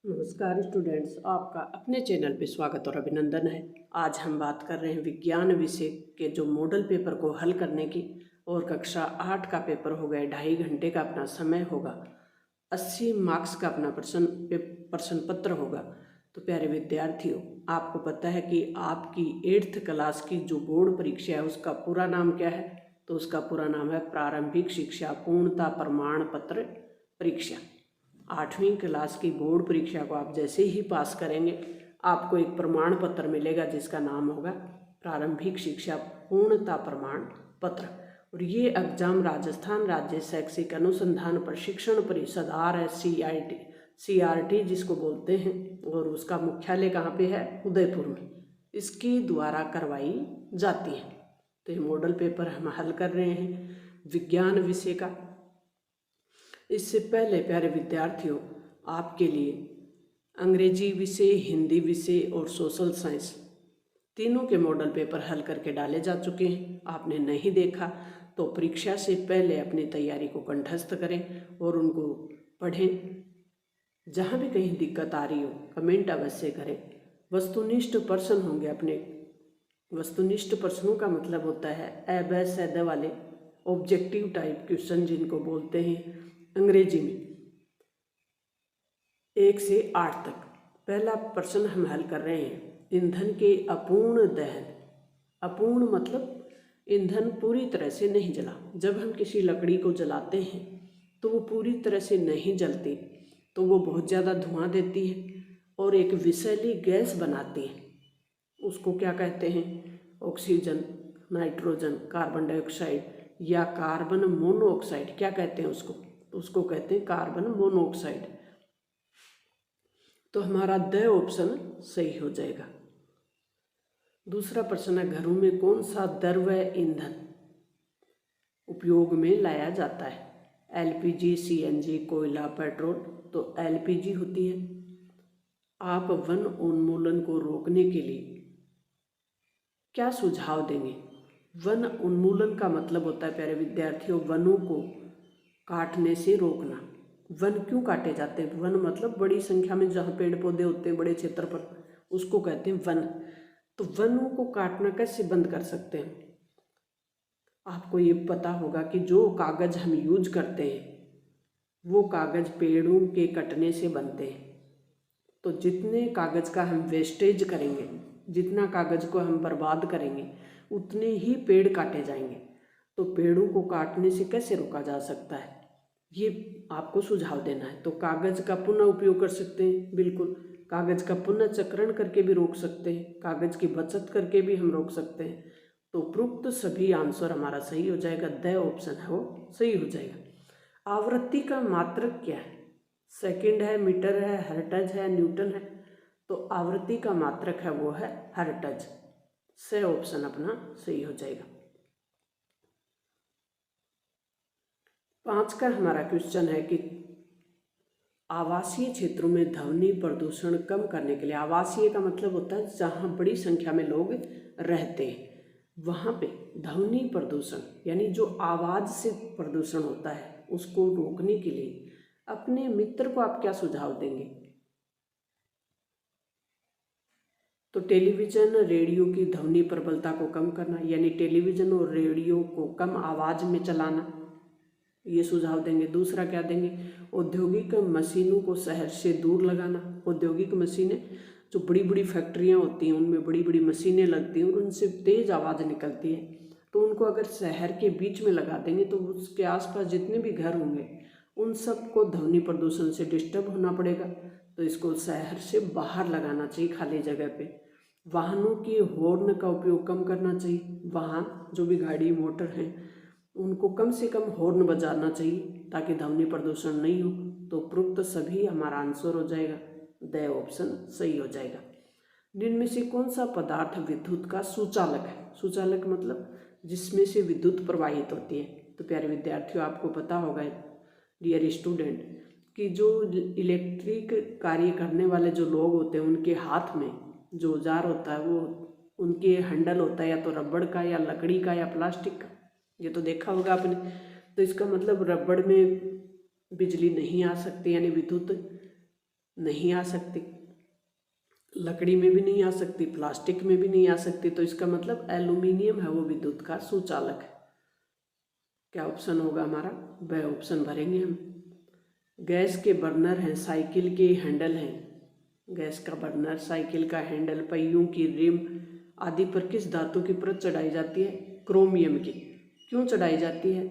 नमस्कार स्टूडेंट्स, आपका अपने चैनल पे स्वागत और अभिनंदन है। आज हम बात कर रहे हैं विज्ञान विषय के जो मॉडल पेपर को हल करने की। और कक्षा 8 का पेपर हो गया, 2.5 घंटे का अपना समय होगा, 80 मार्क्स का अपना प्रश्न पत्र होगा। तो प्यारे विद्यार्थियों, आपको पता है कि आपकी 8th क्लास की जो बोर्ड परीक्षा है उसका पूरा नाम क्या है? तो उसका पूरा नाम है प्रारंभिक शिक्षा पूर्णता प्रमाण पत्र परीक्षा। 8वीं क्लास की बोर्ड परीक्षा को आप जैसे ही पास करेंगे आपको एक प्रमाण पत्र मिलेगा जिसका नाम होगा प्रारंभिक शिक्षा पूर्णता प्रमाण पत्र। और ये एग्जाम राजस्थान राज्य शैक्षिक अनुसंधान प्रशिक्षण परिषद CRT जिसको बोलते हैं, और उसका मुख्यालय कहाँ पे है? उदयपुर में, इसकी द्वारा करवाई जाती है। तो ये मॉडल पेपर हम हल कर रहे हैं विज्ञान विषय का। इससे पहले प्यारे विद्यार्थियों, आपके लिए अंग्रेजी विषय, हिंदी विषय और सोशल साइंस तीनों के मॉडल पेपर हल करके डाले जा चुके हैं। आपने नहीं देखा तो परीक्षा से पहले अपनी तैयारी को कंठस्थ करें और उनको पढ़ें। जहाँ भी कहीं दिक्कत आ रही हो कमेंट अवश्य करें। वस्तुनिष्ठ प्रश्न होंगे अपने। वस्तुनिष्ठ प्रश्नों का मतलब होता है अ ब वाले ऑब्जेक्टिव टाइप क्वेश्चन जिनको बोलते हैं अंग्रेजी में 1 से 8 तक। पहला प्रश्न हम हल कर रहे हैं ईंधन के अपूर्ण दहन। अपूर्ण मतलब ईंधन पूरी तरह से नहीं जला। जब हम किसी लकड़ी को जलाते हैं तो वो पूरी तरह से नहीं जलती, तो वो बहुत ज़्यादा धुआं देती है और एक विषैली गैस बनाती है। उसको क्या कहते हैं? ऑक्सीजन, नाइट्रोजन, कार्बन डाइऑक्साइड या कार्बन मोनोऑक्साइड। क्या कहते हैं उसको? उसको कहते हैं कार्बन मोनोऑक्साइड। तो हमारा द ऑप्शन सही हो जाएगा। दूसरा प्रश्न है घरों में कौन सा द्रव ईंधन उपयोग में लाया जाता है? LPG, CNG, कोयला, पेट्रोल। तो LPG होती है। आप वन उन्मूलन को रोकने के लिए क्या सुझाव देंगे? वन उन्मूलन का मतलब होता है प्यारे विद्यार्थियों वनों को काटने से रोकना। वन क्यों काटे जाते हैं? वन मतलब बड़ी संख्या में जहाँ पेड़ पौधे होते हैं बड़े क्षेत्र पर, उसको कहते हैं वन। तो वनों को काटना कैसे बंद कर सकते हैं? आपको ये पता होगा कि जो कागज़ हम यूज करते हैं वो कागज़ पेड़ों के कटने से बनते हैं। तो जितने कागज़ का हम वेस्टेज करेंगे, जितना कागज़ को हम बर्बाद करेंगे, उतने ही पेड़ काटे जाएंगे। तो पेड़ों को काटने से कैसे रोका जा सकता है, ये आपको सुझाव देना है। तो कागज़ का पुनः उपयोग कर सकते हैं, बिल्कुल। कागज़ का पुनः चक्रण करके भी रोक सकते हैं, कागज़ की बचत करके भी हम रोक सकते हैं। तो उपरोक्त सभी आंसर हमारा सही हो जाएगा। द ऑप्शन है वो सही हो जाएगा। आवृत्ति का मात्रक क्या है? सेकंड है, मीटर है, हर्ट्ज है, न्यूटन है। तो आवृत्ति का मात्रक है वो है हर्ट्ज। से ऑप्शन अपना सही हो जाएगा। 5 का हमारा क्वेश्चन है कि आवासीय क्षेत्रों में ध्वनि प्रदूषण कम करने के लिए, आवासीय का मतलब होता है जहाँ बड़ी संख्या में लोग रहते हैं, वहाँ पे ध्वनि प्रदूषण यानी जो आवाज़ से प्रदूषण होता है उसको रोकने के लिए अपने मित्र को आप क्या सुझाव देंगे? तो टेलीविज़न, रेडियो की ध्वनि प्रबलता को कम करना, यानी टेलीविज़न और रेडियो को कम आवाज़ में चलाना, ये सुझाव देंगे। दूसरा क्या देंगे? औद्योगिक मशीनों को शहर से दूर लगाना। औद्योगिक मशीनें जो बड़ी बड़ी फैक्ट्रियाँ होती हैं उनमें बड़ी बड़ी मशीनें लगती हैं और उनसे तेज़ आवाज़ निकलती है, तो उनको अगर शहर के बीच में लगा देंगे तो उसके आसपास जितने भी घर होंगे उन सबको ध्वनि प्रदूषण से डिस्टर्ब होना पड़ेगा। तो इसको शहर से बाहर लगाना चाहिए, खाली जगह पे। वाहनों के हॉर्न का उपयोग कम करना चाहिए। वाहन जो भी गाड़ी मोटर हैं उनको कम से कम हॉर्न बजाना चाहिए ताकि ध्वनि प्रदूषण नहीं हो। तो उपरोक्त सभी हमारा आंसर हो जाएगा। द ऑप्शन सही हो जाएगा। निम्न में से कौन सा पदार्थ विद्युत का सुचालक है? सुचालक मतलब जिसमें से विद्युत प्रवाहित होती है। तो प्यारे विद्यार्थियों, आपको पता होगा डियर स्टूडेंट कि जो इलेक्ट्रिक कार्य करने वाले जो लोग होते हैं उनके हाथ में जो औजार होता है वो उनके हैंडल होता है या तो रबड़ का या लकड़ी का या प्लास्टिक का। ये तो देखा होगा आपने। तो इसका मतलब रबड़ में बिजली नहीं आ सकती, यानी विद्युत नहीं आ सकती, लकड़ी में भी नहीं आ सकती, प्लास्टिक में भी नहीं आ सकती। तो इसका मतलब एल्यूमिनियम है वो विद्युत का सुचालक है। क्या ऑप्शन होगा हमारा? वह ऑप्शन भरेंगे हम। गैस के बर्नर हैं, साइकिल के हैंडल हैं। गैस का बर्नर, साइकिल का हैंडल, पहियों की रिम आदि पर किस धातु की परत चढ़ाई जाती है? क्रोमियम की। क्यों चढ़ाई जाती है?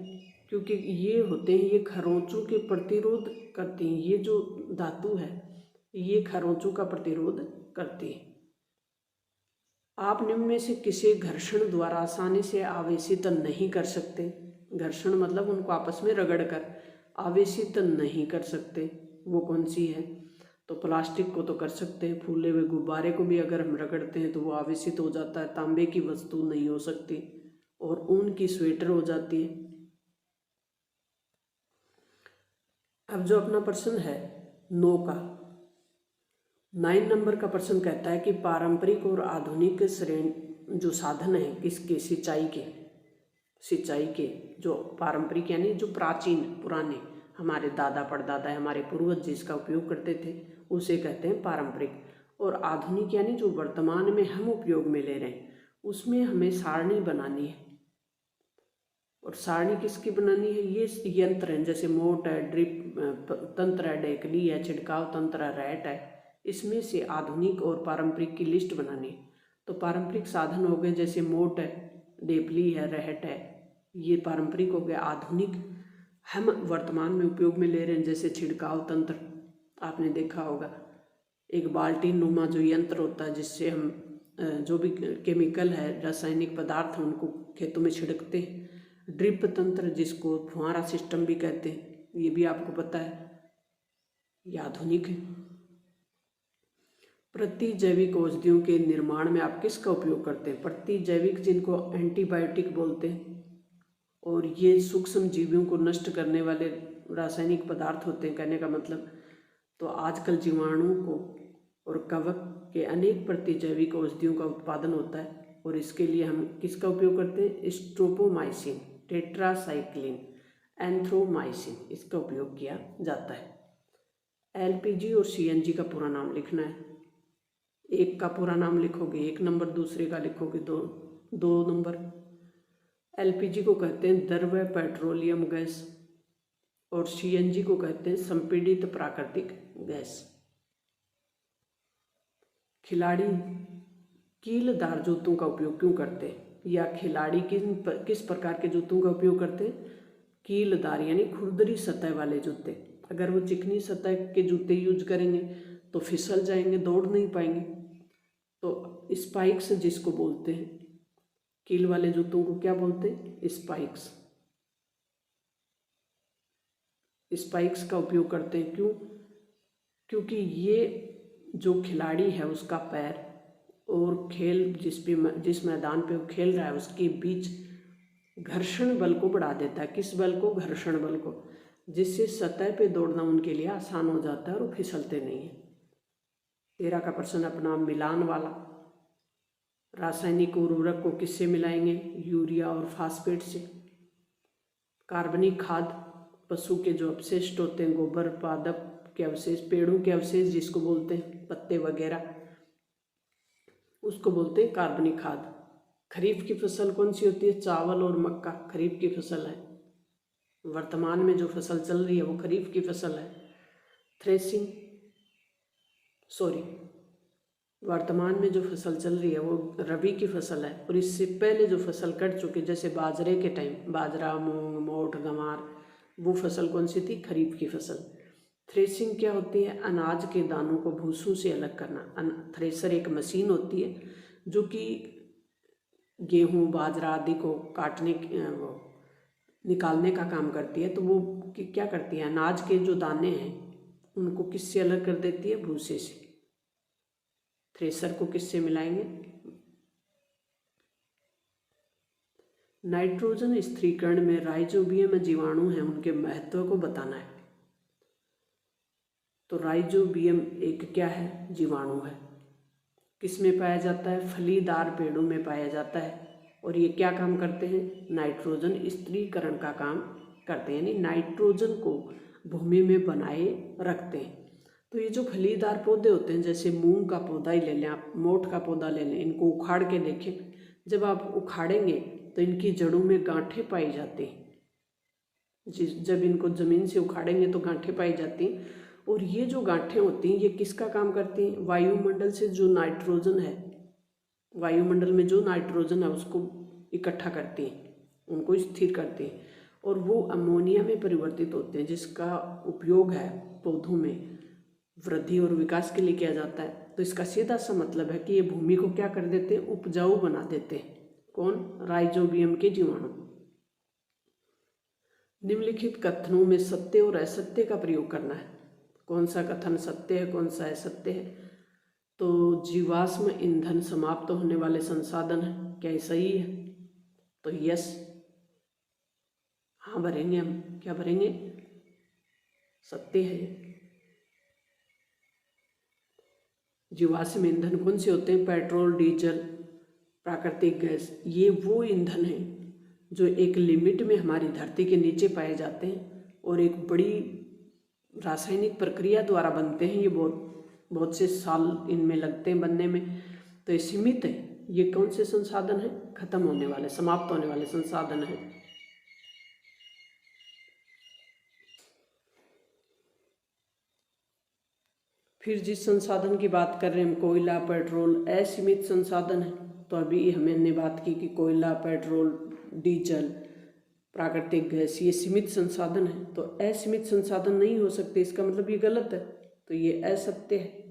क्योंकि ये होते हैं, ये खरोंचों के प्रतिरोध करती हैं। ये जो धातु है ये खरोंचों का प्रतिरोध करती है। आप निम्न में से किसी घर्षण द्वारा आसानी से आवेशित नहीं कर सकते? घर्षण मतलब उनको आपस में रगड़कर आवेशित नहीं कर सकते, वो कौन सी है? तो प्लास्टिक को तो कर सकते हैं, फूले हुए गुब्बारे को भी अगर हम रगड़ते हैं तो वो आवेशित हो जाता है। तांबे की वस्तु नहीं हो सकती, और ऊन की स्वेटर हो जाती है। अब जो अपना प्रश्न है 9 का 9 नंबर का प्रश्न कहता है कि पारंपरिक और आधुनिक श्रेणी जो साधन है किसके? सिंचाई के जो पारंपरिक यानी जो प्राचीन पुराने हमारे दादा परदादा हमारे पूर्वज जिसका उपयोग करते थे उसे कहते हैं पारंपरिक। और आधुनिक यानी जो वर्तमान में हम उपयोग में ले रहे हैं उसमें हमें सारणी बनानी है। और सारणी किसकी बनानी है? ये यंत्र हैं, जैसे मोट है, ड्रिप तंत्र है, डेकली है, छिड़काव तंत्र है, रैट है। इसमें से आधुनिक और पारंपरिक की लिस्ट बनानी है। तो पारंपरिक साधन हो गए जैसे मोट है, डेपली है, रहट है, ये पारंपरिक हो गए। आधुनिक हम वर्तमान में उपयोग में ले रहे हैं जैसे छिड़काव तंत्र, आपने देखा होगा एक बाल्टी नुमा जो यंत्र होता है जिससे हम जो भी केमिकल है, रासायनिक पदार्थ हैं उनको खेतों में छिड़कते हैं। ड्रिप तंत्र जिसको फुहारा सिस्टम भी कहते हैं, ये भी आपको पता है, ये आधुनिक है। प्रतिजैविक औषधियों के निर्माण में आप किसका उपयोग करते हैं? प्रतिजैविक जिनको एंटीबायोटिक बोलते हैं, और ये सूक्ष्म जीवियों को नष्ट करने वाले रासायनिक पदार्थ होते हैं, कहने का मतलब। तो आजकल जीवाणुओं को और कवक के अनेक प्रतिजैविक औषधियों का उत्पादन होता है, और इसके लिए हम किसका उपयोग करते हैं? स्ट्रोपोमाइसिन, टेट्रासाइक्लिन, एंथ्रोमाइसिन, इसका उपयोग किया जाता है। एलपीजी और सीएनजी का पूरा नाम लिखना है। एक का पूरा नाम लिखोगे 1 नंबर, दूसरे का लिखोगे 2 नंबर। एलपीजी को कहते हैं द्रव्य पेट्रोलियम गैस, और सीएनजी को कहते हैं संपीड़ित प्राकृतिक गैस। खिलाड़ी कीलदार जूतों का उपयोग क्यों करते हैं? या खिलाड़ी किस प्रकार के जूतों का उपयोग करते हैं? कीलदार यानी खुरदरी सतह वाले जूते। अगर वो चिकनी सतह के जूते यूज करेंगे तो फिसल जाएंगे, दौड़ नहीं पाएंगे। तो स्पाइक्स जिसको बोलते हैं, कील वाले जूतों को क्या बोलते हैं? स्पाइक्स। स्पाइक्स का उपयोग करते हैं क्यों? क्योंकि ये जो खिलाड़ी है उसका पैर और खेल जिस मैदान पे वो खेल रहा है उसके बीच घर्षण बल को बढ़ा देता है। किस बल को? घर्षण बल को, जिससे सतह पे दौड़ना उनके लिए आसान हो जाता है और वो फिसलते नहीं है। 13 का प्रश्न अपना मिलान वाला, रासायनिक उर्वरक को किससे मिलाएंगे? यूरिया और फास्फेट से। कार्बनिक खाद पशु के जो अवशिष्ट होते हैं, गोबर, पादप के अवशेष, पेड़ों के अवशेष जिसको बोलते हैं, पत्ते वगैरह, उसको बोलते हैं कार्बनिक खाद। खरीफ की फसल कौन सी होती है? चावल और मक्का खरीफ की फसल है। वर्तमान में जो फसल चल रही है वो खरीफ की फसल है। वर्तमान में जो फसल चल रही है वो रबी की फसल है, और इससे पहले जो फसल कट चुकी जैसे बाजरे के टाइम, बाजरा, मूंग, मोठ, गंवार, वो फसल कौन सी थी? खरीफ की फसल। थ्रेसिंग क्या होती है? अनाज के दानों को भूसों से अलग करना। थ्रेसर एक मशीन होती है जो कि गेहूँ, बाजरा आदि को काटने वो निकालने का काम करती है। तो वो क्या करती है? अनाज के जो दाने हैं उनको किससे अलग कर देती है? भूसे से। थ्रेसर को किससे मिलाएंगे? नाइट्रोजन स्थिरीकरण में राइजोबियम जीवाणु हैं, उनके महत्व को बताना है। तो राइजोबियम एक क्या है? जीवाणु है। किस में पाया जाता है? फलीदार पेड़ों में पाया जाता है, और ये क्या काम करते हैं? नाइट्रोजन स्थिरीकरण का काम करते हैं, यानी नाइट्रोजन को भूमि में बनाए रखते हैं। तो ये जो फलीदार पौधे होते हैं, जैसे मूंग का पौधा ही ले लें आप, मोठ का पौधा ले लें, इनको उखाड़ के देखें। जब आप उखाड़ेंगे तो इनकी जड़ों में गांठें पाई जाती हैं। जब इनको ज़मीन से उखाड़ेंगे तो गांठें पाई जाती हैं, और ये जो गांठें होती हैं ये किसका काम करती हैं? वायुमंडल से जो नाइट्रोजन है, वायुमंडल में जो नाइट्रोजन है उसको इकट्ठा करती हैं, उनको स्थिर करती हैं, और वो अमोनिया में परिवर्तित होते हैं, जिसका उपयोग है पौधों में वृद्धि और विकास के लिए किया जाता है। तो इसका सीधा सा मतलब है कि ये भूमि को क्या कर देते हैं? उपजाऊ बना देते हैं। कौन? राइजोबियम के जीवाणु। निम्नलिखित कथनों में सत्य और असत्य का प्रयोग करना है। कौन सा कथन सत्य है, कौन सा असत्य है? तो जीवाश्म ईंधन समाप्त होने वाले संसाधन है, क्या ये सही है? तो यस, हाँ भरेंगे हम। क्या भरेंगे? सत्य है। जीवाश्म ईंधन कौन से होते हैं? पेट्रोल, डीजल, प्राकृतिक गैस। ये वो ईंधन हैं जो एक लिमिट में हमारी धरती के नीचे पाए जाते हैं और एक बड़ी रासायनिक प्रक्रिया द्वारा बनते हैं। ये बहुत से साल इनमें लगते हैं बनने में, तो ये सीमित है। ये कौन से संसाधन हैं? खत्म होने वाले, समाप्त होने वाले संसाधन हैं। फिर जिस संसाधन की बात कर रहे हैं हम, कोयला, पेट्रोल, असीमित संसाधन है। तो अभी हमने बात की कि कोयला, पेट्रोल, डीजल, प्राकृतिक गैस ये सीमित संसाधन है, तो असीमित संसाधन नहीं हो सकते। इसका मतलब ये गलत है, तो ये असत्य है।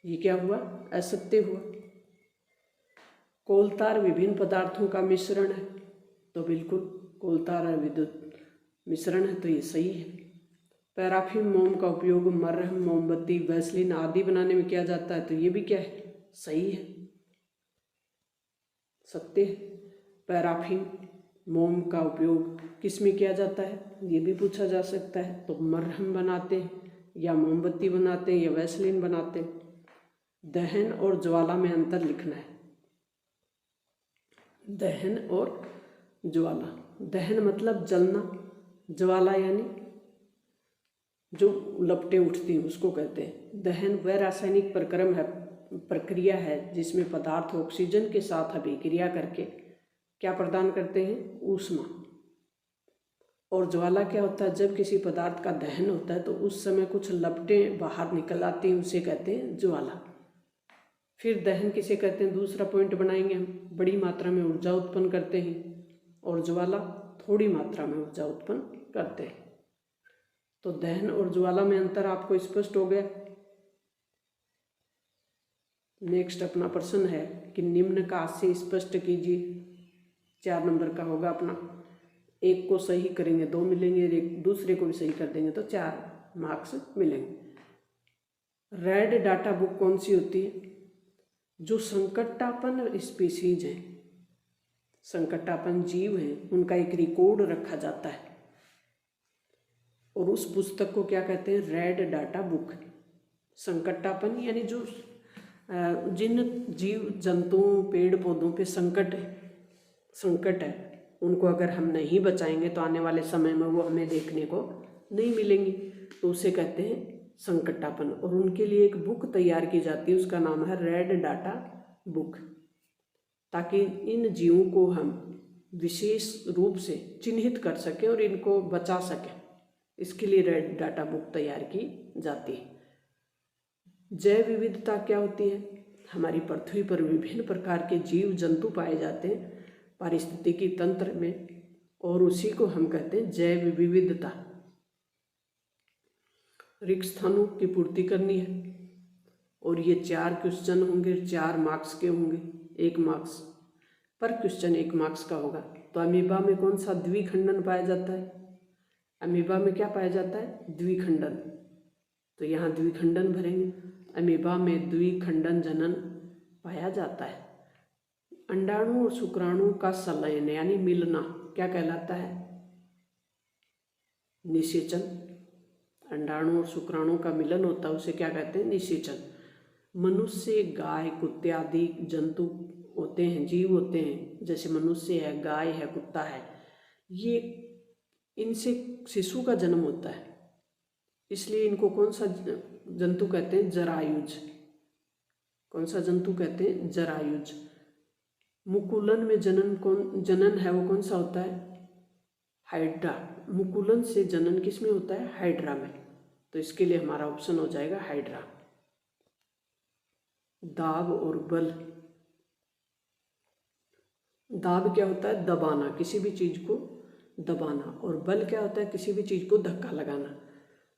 ये क्या हुआ? असत्य हुआ। कोलतार विभिन्न पदार्थों का मिश्रण है, तो बिल्कुल कोलतार और विद्युत मिश्रण है, तो ये सही है। पैराफिन मोम का उपयोग मरहम, मोमबत्ती, वैसलीन आदि बनाने में किया जाता है, तो ये भी क्या है? सही है, सत्य है। पैराफिन मोम का उपयोग किस में किया जाता है? ये भी पूछा जा सकता है। तो मरहम बनाते हैं या मोमबत्ती बनाते हैं या वैसलीन बनाते हैं। दहन और ज्वाला में अंतर लिखना है। दहन और ज्वाला। दहन मतलब जलना, ज्वाला यानी जो लपटें उठती हैं उसको कहते हैं दहन। वह रासायनिक प्रक्रिया है जिसमें पदार्थ ऑक्सीजन के साथ अभिक्रिया करके क्या प्रदान करते हैं? ऊष्मा। और ज्वाला क्या होता है? जब किसी पदार्थ का दहन होता है तो उस समय कुछ लपटें बाहर निकल आती हैं, उसे कहते हैं ज्वाला। फिर दहन किसे कहते हैं? दूसरा पॉइंट बनाएंगे हम। बड़ी मात्रा में ऊर्जा उत्पन्न करते हैं, और ज्वाला थोड़ी मात्रा में ऊर्जा उत्पन्न करते हैं। तो दहन और ज्वाला में अंतर आपको स्पष्ट हो गया। नेक्स्ट अपना प्रश्न है कि निम्न का से स्पष्ट कीजिए। 4 नंबर का होगा अपना। एक को सही करेंगे 2 मिलेंगे, एक दूसरे को भी सही कर देंगे तो 4 मार्क्स मिलेंगे। रेड डाटा बुक कौन सी होती है? जो संकटापन्न स्पीसीज हैं, संकटापन्न जीव हैं, उनका एक रिकॉर्ड रखा जाता है, और उस पुस्तक को क्या कहते हैं? Red data book. संकटापन्न यानी जो जिन जीव जंतुओं, पेड़ पौधों पे संकट है, उनको अगर हम नहीं बचाएंगे तो आने वाले समय में वो हमें देखने को नहीं मिलेंगी, तो उसे कहते हैं संकटापन्न। और उनके लिए एक बुक तैयार की जाती है, उसका नाम है रेड डाटा बुक, ताकि इन जीवों को हम विशेष रूप से चिन्हित कर सकें और इनको बचा सकें। इसके लिए रेड डाटा बुक तैयार की जाती है। जैव विविधता क्या होती है? हमारी पृथ्वी पर विभिन्न प्रकार के जीव जंतु पाए जाते हैं पारिस्थितिकी तंत्र में, और उसी को हम कहते हैं जैव विविधता। रिक्त स्थानों की पूर्ति करनी है, और ये 4 क्वेश्चन होंगे, 4 मार्क्स के होंगे। 1 मार्क्स पर क्वेश्चन 1 मार्क्स का होगा। तो अमीबा में कौन सा द्विखंडन पाया जाता है? अमीबा में क्या पाया जाता है? द्विखंडन। तो यहाँ द्विखंडन भरेंगे। अमीबा में द्विखंडन जनन पाया जाता है। अंडाणु और शुक्राणु का संलयन यानी मिलना क्या कहलाता है? निषेचन। अंडाणु और शुक्राणु का मिलन होता है, उसे क्या कहते हैं? निषेचन। मनुष्य, गाय, कुत्ते आदि जंतु होते हैं, जीव होते हैं, जैसे मनुष्य है, गाय है, कुत्ता है, ये इनसे शिशु का जन्म होता है। इसलिए इनको कौन सा जंतु कहते हैं? जरायुज। कौन सा जंतु कहते हैं? जरायुज। मुकुलन में जनन है वो कौन सा होता है? हाइड्रा। मुकुलन से जनन किस में होता है? हाइड्रा में। तो इसके लिए हमारा ऑप्शन हो जाएगा हाइड्रा। दाब और बल। दाब क्या होता है? दबाना, किसी भी चीज को दबाना। और बल क्या होता है? किसी भी चीज को धक्का लगाना।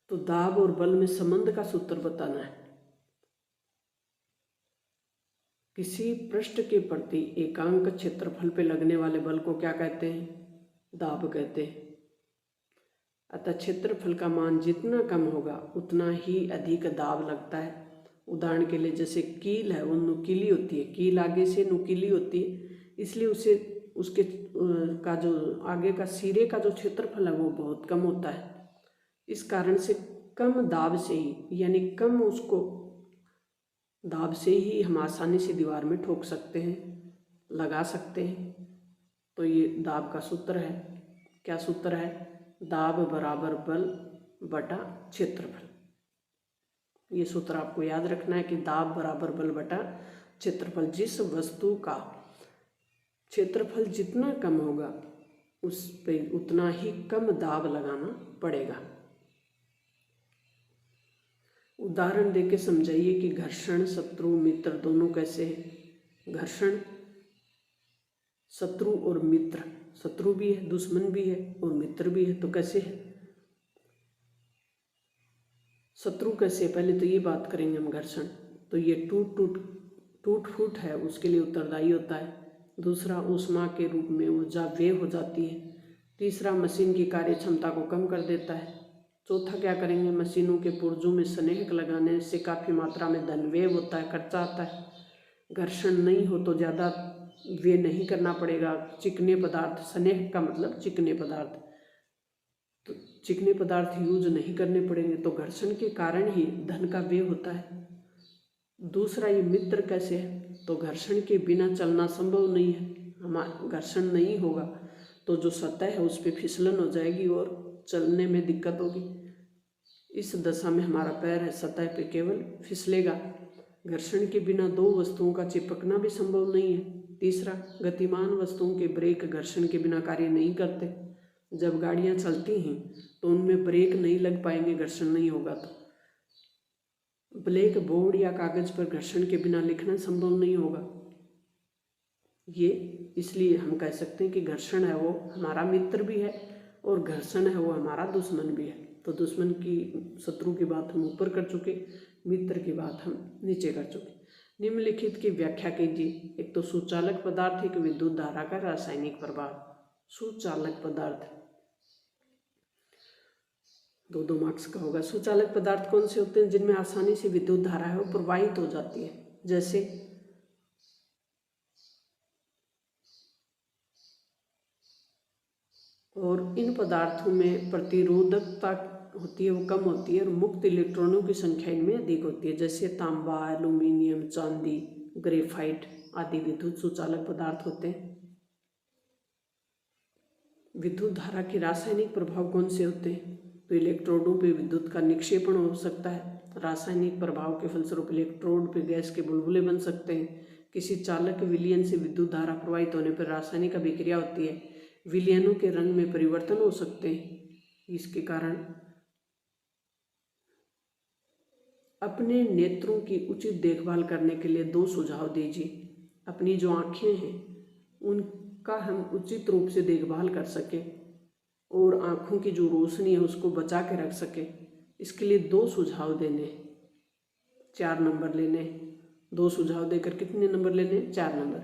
तो दाब और बल में संबंध का सूत्र बताना है। किसी पृष्ठ के प्रति एकांक क्षेत्रफल पे लगने वाले बल को क्या कहते हैं? दाब कहते हैं। अतः क्षेत्रफल का मान जितना कम होगा उतना ही अधिक दाब लगता है। उदाहरण के लिए जैसे कील है, वो नुकीली होती है, कील आगे से नुकीली होती है, इसलिए उसके का जो आगे का सिरे का जो क्षेत्रफल है वो बहुत कम होता है। इस कारण से कम दाब से ही, यानी कम उसको दाब से ही हम आसानी से दीवार में ठोक सकते हैं, लगा सकते हैं। तो ये दाब का सूत्र है। क्या सूत्र है? दाब बराबर बल बटा क्षेत्रफल। ये सूत्र आपको याद रखना है कि दाब बराबर बल बटा क्षेत्रफल। जिस वस्तु का क्षेत्रफल जितना कम होगा उस पे उतना ही कम दाब लगाना पड़ेगा। उदाहरण देके समझाइए कि घर्षण, शत्रु, मित्र दोनों कैसे हैं? घर्षण, शत्रु और मित्र, शत्रु भी है, दुश्मन भी है और मित्र भी है, तो कैसे है? शत्रु कैसे? पहले तो ये बात करेंगे हम। घर्षण तो ये टूट फूट है, उसके लिए उत्तरदायी होता है। दूसरा, ऊष्मा के रूप में ऊर्जा व्यय हो जाती है। तीसरा, मशीन की कार्य क्षमता को कम कर देता है। चौथा क्या करेंगे? मशीनों के पुर्जों में स्नेहक लगाने से काफ़ी मात्रा में धन व्यय होता है, खर्चा आता है। घर्षण नहीं हो तो ज़्यादा व्यय नहीं करना पड़ेगा। चिकने पदार्थ, स्नेह का मतलब चिकने पदार्थ, तो चिकने पदार्थ यूज नहीं करने पड़ेंगे, तो घर्षण के कारण ही धन का व्यय होता है। दूसरा, ये मित्र कैसे है? तो घर्षण के बिना चलना संभव नहीं है। हमारा घर्षण नहीं होगा तो जो सतह है उस पर फिसलन हो जाएगी और चलने में दिक्कत होगी। इस दशा में हमारा पैर है सतह पे केवल फिसलेगा। घर्षण के बिना दो वस्तुओं का चिपकना भी संभव नहीं है। तीसरा, गतिमान वस्तुओं के ब्रेक घर्षण के बिना कार्य नहीं करते। जब गाड़ियां चलती हैं तो उनमें ब्रेक नहीं लग पाएंगे, घर्षण नहीं होगा तो। ब्लैक बोर्ड या कागज पर घर्षण के बिना लिखना संभव नहीं होगा। ये इसलिए हम कह सकते हैं कि घर्षण है वो हमारा मित्र भी है और घर्षण है वो हमारा दुश्मन भी है। तो दुश्मन की, शत्रु की बात हम ऊपर कर चुके, मित्र की बात हम नीचे कर चुके। निम्नलिखित की व्याख्या कीजिए। एक तो सुचालक पदार्थ, एक विद्युत धारा का रासायनिक प्रभाव। सुचालक पदार्थ 2-2 मार्क्स का होगा। सुचालक पदार्थ कौन से होते हैं? जिनमें आसानी से विद्युत धारा है वो प्रवाहित हो जाती है। जैसे और इन पदार्थों में प्रतिरोधकता होती है वो कम होती है और मुक्त इलेक्ट्रॉनों की संख्या इनमें अधिक होती है। जैसे तांबा, एल्यूमिनियम, चांदी, ग्रेफाइट आदि विद्युत सुचालक पदार्थ होते हैं। विद्युत धारा के रासायनिक प्रभाव कौन से होते हैं? तो इलेक्ट्रोडों पे विद्युत का निक्षेपण हो सकता है। रासायनिक प्रभाव के फलस्वरूप इलेक्ट्रोड पे गैस के बुलबुले बन सकते हैं। किसी चालक विलयन से विद्युत धारा प्रवाहित होने पर रासायनिक अभिक्रिया होती है। विलयनों के रंग में परिवर्तन हो सकते हैं। इसके कारण अपने नेत्रों की उचित देखभाल करने के लिए 2 सुझाव दीजिए। अपनी जो आँखें हैं उनका हम उचित रूप से देखभाल कर सकें और आँखों की जो रोशनी है उसको बचा के रख सकें, इसके लिए 2 सुझाव देने, 4 नंबर लेने। 2 सुझाव देकर कितने नंबर लेने? 4 नंबर।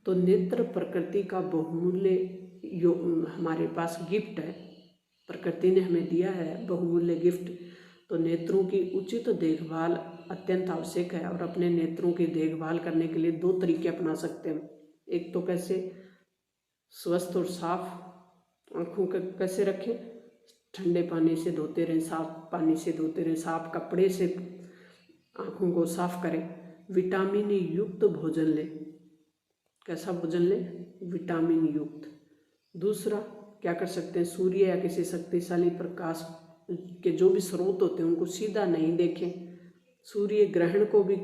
तो नेत्र प्रकृति का बहुमूल्य हमारे पास गिफ्ट है, प्रकृति ने हमें दिया है बहुमूल्य गिफ्ट। तो नेत्रों की उचित देखभाल अत्यंत आवश्यक है और अपने नेत्रों की देखभाल करने के लिए 2 तरीके अपना सकते हैं। एक तो कैसे स्वस्थ और साफ आँखों का कैसे रखें? ठंडे पानी से धोते रहें, साफ पानी से धोते रहें, साफ कपड़े से आँखों को साफ करें। विटामिन युक्त भोजन लें। कैसा भोजन लें? विटामिन युक्त। दूसरा क्या कर सकते हैं? सूर्य या किसी शक्तिशाली प्रकाश के जो भी स्रोत होते हैं उनको सीधा नहीं देखें। सूर्य ग्रहण को भी,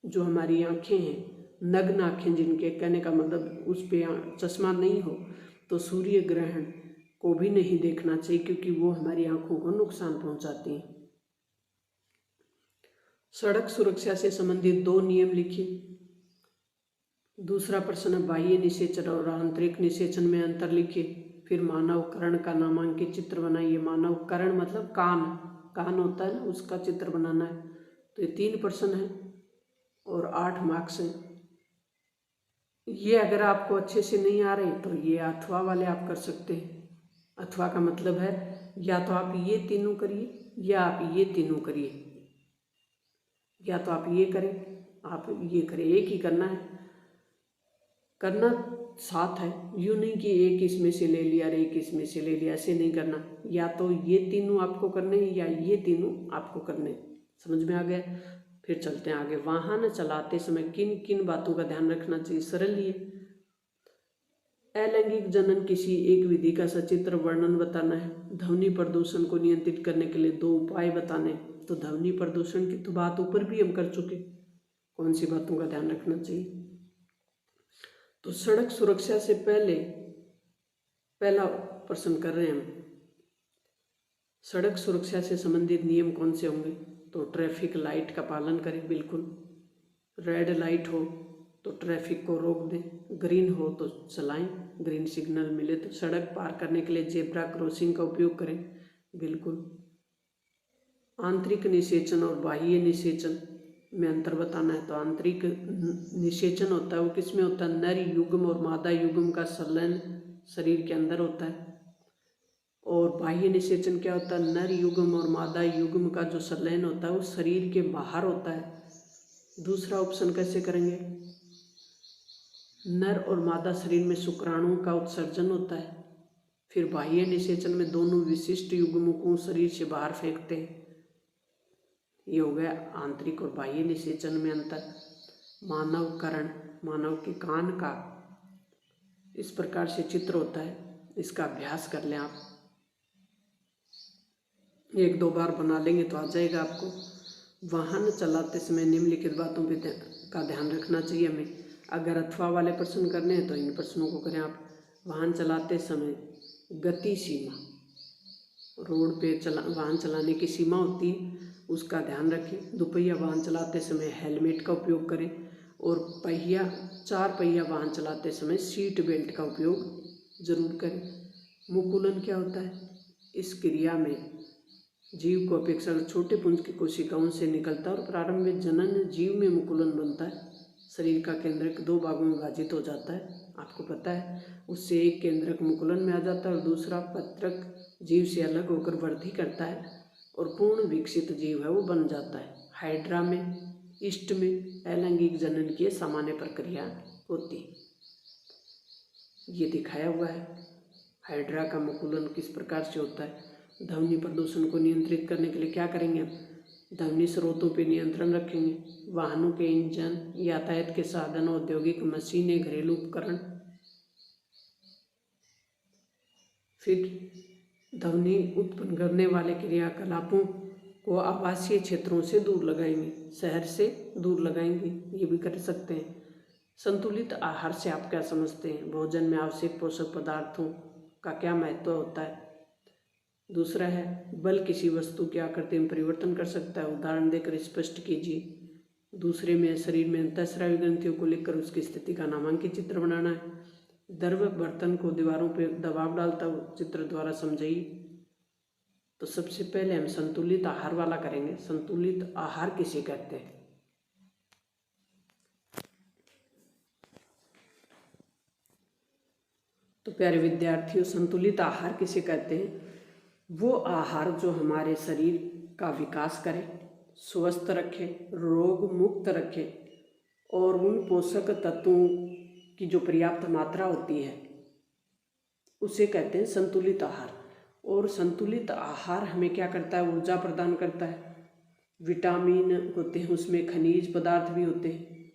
जो हमारी आँखें हैं, नग्न आँखें जिनके, कहने का मतलब उस पर चश्मा नहीं हो, तो सूर्य ग्रहण को भी नहीं देखना चाहिए, क्योंकि वो हमारी आँखों को नुकसान पहुँचाती हैं। सड़क सुरक्षा से संबंधित 2 नियम लिखिए। दूसरा प्रश्न है बाह्य निषेचन और आंतरिक निषेचन में अंतर लिखिए। फिर मानव कर्ण का नामांकित चित्र बनाइए। मानव कर्ण मतलब कान होता है ना, उसका चित्र बनाना है। तो ये 3 प्रश्न है और 8 मार्क्स हैं। ये अगर आपको अच्छे से नहीं आ रहे तो ये अथवा वाले आप कर सकते हैं। अथवा का मतलब है या तो आप ये तीनों करिए या आप ये तीनों करिए, या तो आप ये करें आप ये करें, एक ही करना है। करना साथ है, यूँ नहीं कि एक इसमें से ले लिया और एक इसमें से ले लिया, ऐसे नहीं करना। या तो ये तीनों आपको करने या ये तीनों आपको करने। समझ में आ गया? फिर चलते हैं आगे। वाहन चलाते समय किन किन बातों का ध्यान रखना चाहिए? सरल ही है। अलैंगिक जनन किसी एक विधि का सचित्र वर्णन बताना है। ध्वनि प्रदूषण को नियंत्रित करने के लिए 2 उपाय बताने। तो ध्वनि प्रदूषण की तो बात ऊपर भी हम कर चुके, कौन सी बातों का ध्यान रखना चाहिए। तो सड़क सुरक्षा से पहला प्रश्न कर रहे हैं हम। सड़क सुरक्षा से संबंधित नियम कौन से होंगे? तो ट्रैफिक लाइट का पालन करें, बिल्कुल। रेड लाइट हो तो ट्रैफिक को रोक दें, ग्रीन हो तो चलाएं, ग्रीन सिग्नल मिले तो। सड़क पार करने के लिए जेब्रा क्रॉसिंग का उपयोग करें, बिल्कुल। आंतरिक निषेचन और बाह्य निषेचन में अंतर बताना है। तो आंतरिक निषेचन होता है वो किस में होता है? नर युग्म और मादा युग्म का संलयन शरीर के अंदर होता है। और बाह्य निषेचन क्या होता है? नर युग्म और मादा युग्म का जो संलयन होता है वो शरीर के बाहर होता है। दूसरा ऑप्शन कैसे करेंगे? नर और मादा शरीर में शुक्राणुओं का उत्सर्जन होता है। फिर बाह्य निषेचन में दोनों विशिष्ट युग्मों को शरीर से बाहर फेंकते हैं। ये हो गया आंतरिक और बाह्य निषेचन में अंतर। मानव कर्ण, मानव के कान का इस प्रकार से चित्र होता है, इसका अभ्यास कर लें आप। 1-2 बार बना लेंगे तो आ जाएगा आपको। वाहन चलाते समय निम्नलिखित बातों का ध्यान रखना चाहिए हमें। अगर अथवा वाले प्रश्न करने हैं तो इन प्रश्नों को करें आप। वाहन चलाते समय गति सीमा, रोड पे वाहन चलाने की सीमा होती है, उसका ध्यान रखें। दुपहिया वाहन चलाते समय हेलमेट का उपयोग करें और 4 पहिया वाहन चलाते समय सीट बेल्ट का उपयोग जरूर करें। मुकुलन क्या होता है? इस क्रिया में जीव को अपेक्षाकृत छोटे पुंज की कोशिकाओं से निकलता है और प्रारंभ में जनन जीव में मुकुलन बनता है। शरीर का केंद्रक 2 भागों में विभाजित हो जाता है, आपको पता है। उससे एक केंद्रक मुकुलन में आ जाता है और दूसरा पत्रक जीव से अलग होकर वृद्धि करता है और पूर्ण विकसित जीव है वो बन जाता है। हाइड्रा में, ईस्ट में अलैंगिक जनन की सामान्य प्रक्रिया होती है। ये दिखाया हुआ है हाइड्रा का मुकुलन किस प्रकार से होता है। ध्वनि प्रदूषण को नियंत्रित करने के लिए क्या करेंगे हम? ध्वनि स्रोतों पर नियंत्रण रखेंगे। वाहनों के इंजन, यातायात के साधन, औद्योगिक मशीनें, घरेलू उपकरण। फिर ध्वनि उत्पन्न करने वाले क्रियाकलापों को आवासीय क्षेत्रों से दूर लगाएंगे, शहर से दूर लगाएंगे, ये भी कर सकते हैं। संतुलित आहार से आप क्या समझते हैं? भोजन में आवश्यक पोषक पदार्थों का क्या महत्व होता है? दूसरा है बल किसी वस्तु की आकृति में परिवर्तन कर सकता है, उदाहरण देकर स्पष्ट कीजिए। दूसरे में शरीर में अंतःस्रावी ग्रंथियों को लिखकर उसकी स्थिति का नामांकित चित्र बनाना है। द्रव बर्तन को दीवारों पर दबाव डालता हुआ चित्र द्वारा समझाइए। तो सबसे पहले हम संतुलित आहार वाला करेंगे। संतुलित आहार किसे कहते हैं? तो प्यारे विद्यार्थियों, संतुलित आहार किसे कहते हैं? वो आहार जो हमारे शरीर का विकास करे, स्वस्थ रखे, रोग मुक्त रखे और उन पोषक तत्वों की जो पर्याप्त मात्रा होती है उसे कहते हैं संतुलित आहार। और संतुलित आहार हमें क्या करता है? ऊर्जा प्रदान करता है। विटामिन होते हैं उसमें, खनिज पदार्थ भी होते हैं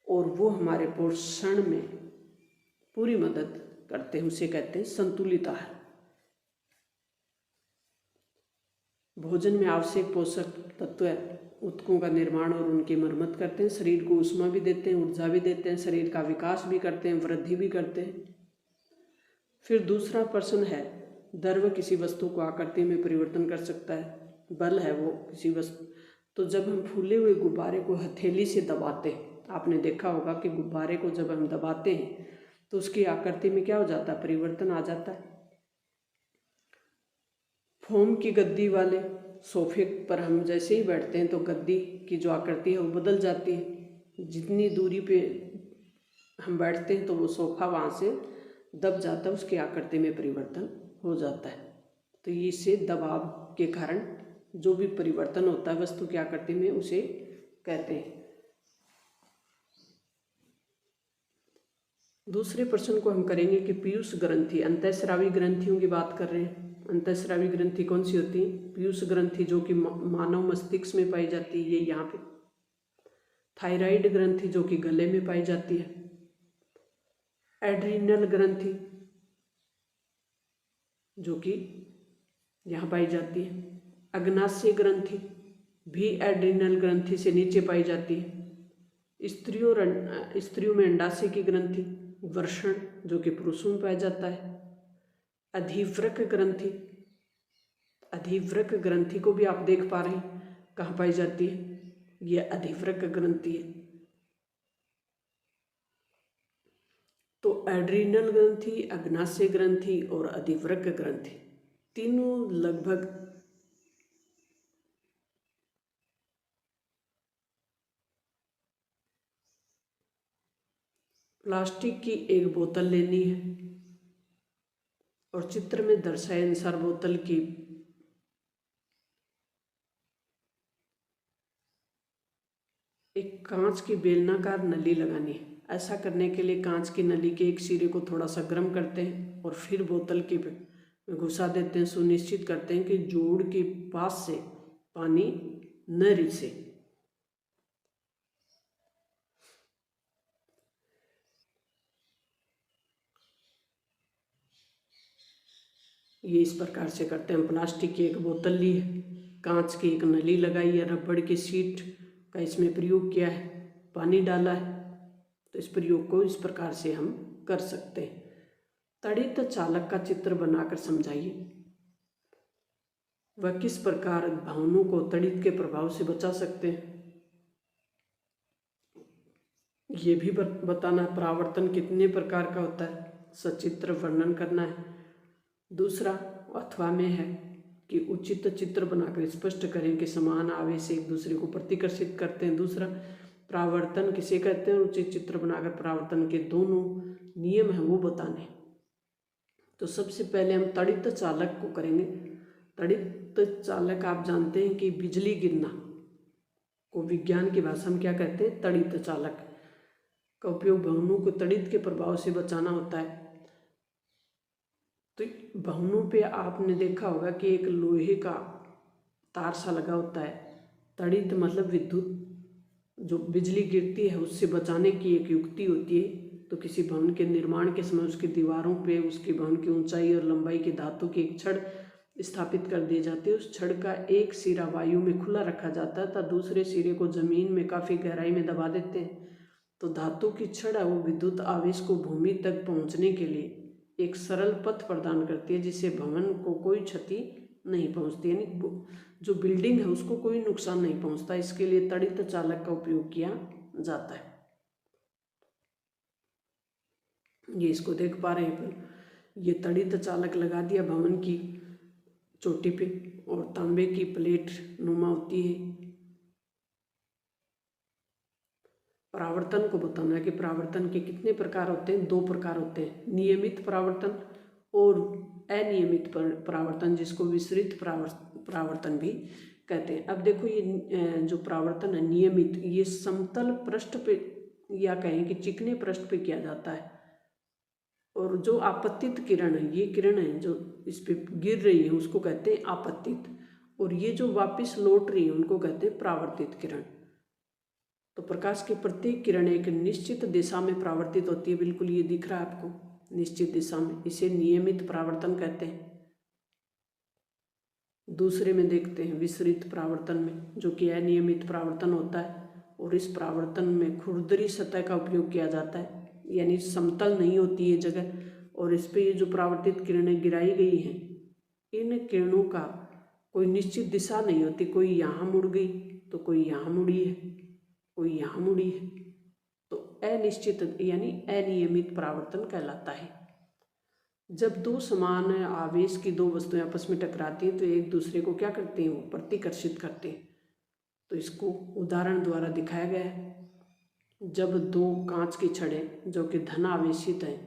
और वो हमारे पोषण में पूरी मदद करते हैं, उसे कहते हैं संतुलित आहार। भोजन में आवश्यक पोषक तत्व ऊतकों का निर्माण और उनकी मरम्मत करते हैं। शरीर को ऊष्मा भी देते हैं, ऊर्जा भी देते हैं, शरीर का विकास भी करते हैं, वृद्धि भी करते हैं। फिर दूसरा प्रश्न है, द्रव किसी वस्तु को आकृति में परिवर्तन कर सकता है। बल है वो किसी वस्तु, तो जब हम फूले हुए गुब्बारे को हथेली से दबाते हैं, आपने देखा होगा कि गुब्बारे को जब हम दबाते हैं तो उसकी आकृति में क्या हो जाता है, परिवर्तन आ जाता है। फोम की गद्दी वाले सोफे पर हम जैसे ही बैठते हैं तो गद्दी की जो आकृति है वो बदल जाती है। जितनी दूरी पे हम बैठते हैं तो वो सोफा वहाँ से दब जाता है, उसकी आकृति में परिवर्तन हो जाता है। तो इससे दबाव के कारण जो भी परिवर्तन होता है वस्तु की आकृति में उसे कहते हैं। दूसरे प्रश्न को हम करेंगे कि पीयूष ग्रंथि, अंतःस्रावी ग्रंथियों की बात कर रहे हैं। अंतःस्रावी ग्रंथि कौन सी होती है? पीयूष ग्रंथि जो कि मानव मस्तिष्क में पाई जाती है, ये यहाँ पे। थायराइड ग्रंथि जो कि गले में पाई जाती है। एड्रिनल ग्रंथि जो कि यहाँ पाई जाती है। अग्नाशय ग्रंथि भी एड्रिनल ग्रंथि से नीचे पाई जाती है। स्त्रियों में अंडाशय की ग्रंथि, वृषण जो कि पुरुषों में पाया जाता है। अधिवृक्क ग्रंथि, अधिवृक्क ग्रंथि को भी आप देख पा रहे हैं कहाँ पाई जाती है, यह अधिवृक्क ग्रंथि है। तो एड्रिनल ग्रंथि, अग्नाशय ग्रंथि और अधिवृक्क ग्रंथि तीनों लगभग प्लास्टिक की एक बोतल लेनी है और चित्र में दर्शाए अनुसार बोतल की एक कांच की बेलनाकार नली लगानी है। ऐसा करने के लिए कांच की नली के एक सिरे को थोड़ा सा गर्म करते हैं और फिर बोतल के में घुसा देते हैं। सुनिश्चित करते हैं कि जोड़ के पास से पानी न रिसे। ये इस प्रकार से करते हैं। प्लास्टिक की एक बोतल ली है, कांच की एक नली लगाई है, रबड़ की शीट का इसमें प्रयोग किया है, पानी डाला है। तो इस प्रयोग को इस प्रकार से हम कर सकते हैं। तड़ित चालक का चित्र बनाकर समझाइए। वह किस प्रकार भावनों को तड़ित के प्रभाव से बचा सकते हैं, ये भी बताना। परावर्तन कितने प्रकार का होता है, सचित्र वर्णन करना है। दूसरा अथवा में है कि उचित चित्र बनाकर स्पष्ट करें कि समान आवेश एक दूसरे को प्रतिकर्षित करते हैं। दूसरा परावर्तन किसे कहते हैं, उचित चित्र बनाकर परावर्तन के दोनों नियम हैं वो बताने। तो सबसे पहले हम तड़ित चालक को करेंगे। तड़ित चालक आप जानते हैं कि बिजली गिरना को विज्ञान की भाषा में क्या कहते हैं, तड़ित चालक का उपयोग भवनों को तड़ित के प्रभाव से बचाना होता है। तो भवनों पे आपने देखा होगा कि एक लोहे का तार सा लगा होता है। तड़ित मतलब विद्युत, जो बिजली गिरती है उससे बचाने की एक युक्ति होती है। तो किसी भवन के निर्माण के समय उसकी दीवारों पे उसके भवन की ऊंचाई और लंबाई के धातु की एक छड़ स्थापित कर दी जाती है। उस छड़ का एक सिरा वायु में खुला रखा जाता है, तथा दूसरे सिरे को जमीन में काफ़ी गहराई में दबा देते हैं। तो धातु की छड़ है वो विद्युत आवेश को भूमि तक पहुंचने के लिए एक सरल पथ प्रदान करती है, जिससे भवन को कोई क्षति नहीं पहुंचती, यानी जो बिल्डिंग है उसको कोई नुकसान नहीं पहुंचता। इसके लिए तड़ित चालक का उपयोग किया जाता है। ये इसको देख पा रहे हैं, ये तड़ित चालक लगा दिया भवन की चोटी पे और तांबे की प्लेट नुमा होती है। परावर्तन को बताना है कि परावर्तन के कितने प्रकार होते हैं, 2 प्रकार होते हैं, नियमित परावर्तन और अनियमित परावर्तन, जिसको विसरित परावर्तन भी कहते हैं। अब देखो ये जो परावर्तन है नियमित, ये समतल पृष्ठ पे या कहें कि चिकने पृष्ठ पे किया जाता है। और जो आपतित किरण है, ये किरण है जो इस पे गिर रही है उसको कहते हैं आपतित, और ये जो वापस लौट रही है उनको कहते हैं परावर्तित किरण। तो प्रकाश की प्रत्येक किरण एक निश्चित दिशा में परावर्तित होती है, बिल्कुल ये दिख रहा है आपको, निश्चित दिशा में। इसे नियमित परावर्तन कहते हैं। दूसरे में देखते हैं विसरित परावर्तन में, जो कि अनियमित परावर्तन होता है और इस परावर्तन में खुरदरी सतह का उपयोग किया जाता है, यानी समतल नहीं होती ये जगह, और इस पे ये जो परावर्तित किरणें गिराई गई हैं, इन किरणों का कोई निश्चित दिशा नहीं होती, कोई यहाँ मुड़ गई तो कोई यहाँ मुड़ी है, कोई यहाँ मुड़ी है, तो अनिश्चित यानी अनियमित परावर्तन कहलाता है। जब दो समान आवेश की दो वस्तुएं आपस में टकराती हैं तो एक दूसरे को क्या करते हैं, वो प्रतिकर्षित करते हैं। तो इसको उदाहरण द्वारा दिखाया गया है। जब दो कांच की छड़ें जो कि धन आवेशित हैं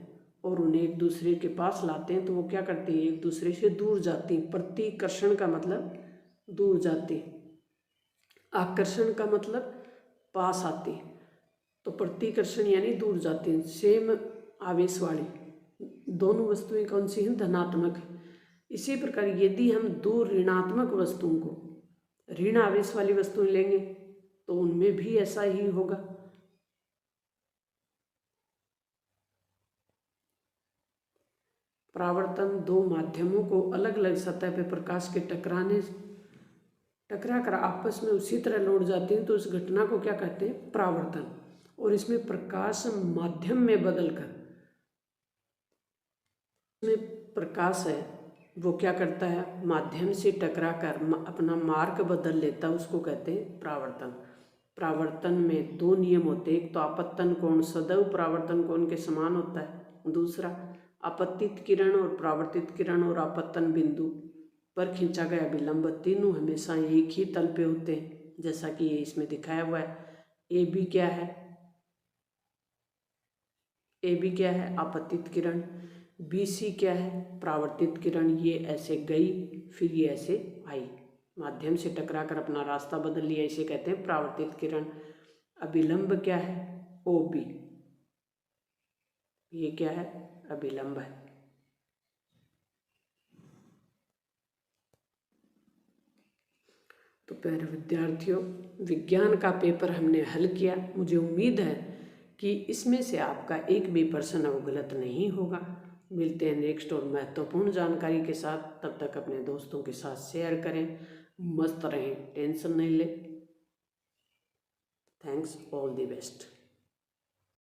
और उन्हें एक दूसरे के पास लाते हैं तो वो क्या करते हैं, एक दूसरे से दूर जाती हैं। प्रतिकर्षण का मतलब दूर जाती, आकर्षण का मतलब पास आती। तो प्रतिकर्षण यानी दूर जाती हैं। सेम आवेश वाली दोनों वस्तुएं कौन सी हैं, धनात्मक है। इसी प्रकार यदि हम दो ऋणात्मक वस्तुओं को ऋण आवेश वाली वस्तुएं लेंगे तो उनमें भी ऐसा ही होगा। परावर्तन दो माध्यमों को अलग अलग सतह पर प्रकाश के टकरा कर आपस में उसी तरह लौट जाते हैं तो उस घटना को क्या कहते हैं, परावर्तन। और इसमें प्रकाश माध्यम में बदलकर, इसमें प्रकाश है वो क्या करता है, माध्यम से टकरा कर अपना मार्ग बदल लेता है, उसको कहते हैं परावर्तन। परावर्तन में दो नियम होते हैं, एक तो आपत्तन कोण सदैव परावर्तन कोण के समान होता है, दूसरा आपतित किरण और परावर्तित किरण और आपत्तन बिंदु पर खींचा गया विलंब, तीनों हमेशा एक ही तल पे होते हैं, जैसा कि ये इसमें दिखाया हुआ है। ए बी क्या है, ए बी क्या है, आपतित किरण। बी सी क्या है, परावर्तित किरण। ये ऐसे गई फिर ये ऐसे आई, माध्यम से टकरा कर अपना रास्ता बदल लिया, इसे कहते हैं परावर्तित किरण। अभिलंब क्या है, ओ बी, ये क्या है, अभिलंब है। तो प्यारे विद्यार्थियों, विज्ञान का पेपर हमने हल किया। मुझे उम्मीद है कि इसमें से आपका एक भी प्रश्न अब गलत नहीं होगा। मिलते हैं नेक्स्ट और महत्वपूर्ण जानकारी के साथ। तब तक अपने दोस्तों के साथ शेयर करें, मस्त रहें, टेंशन नहीं ले। Thanks, all the best.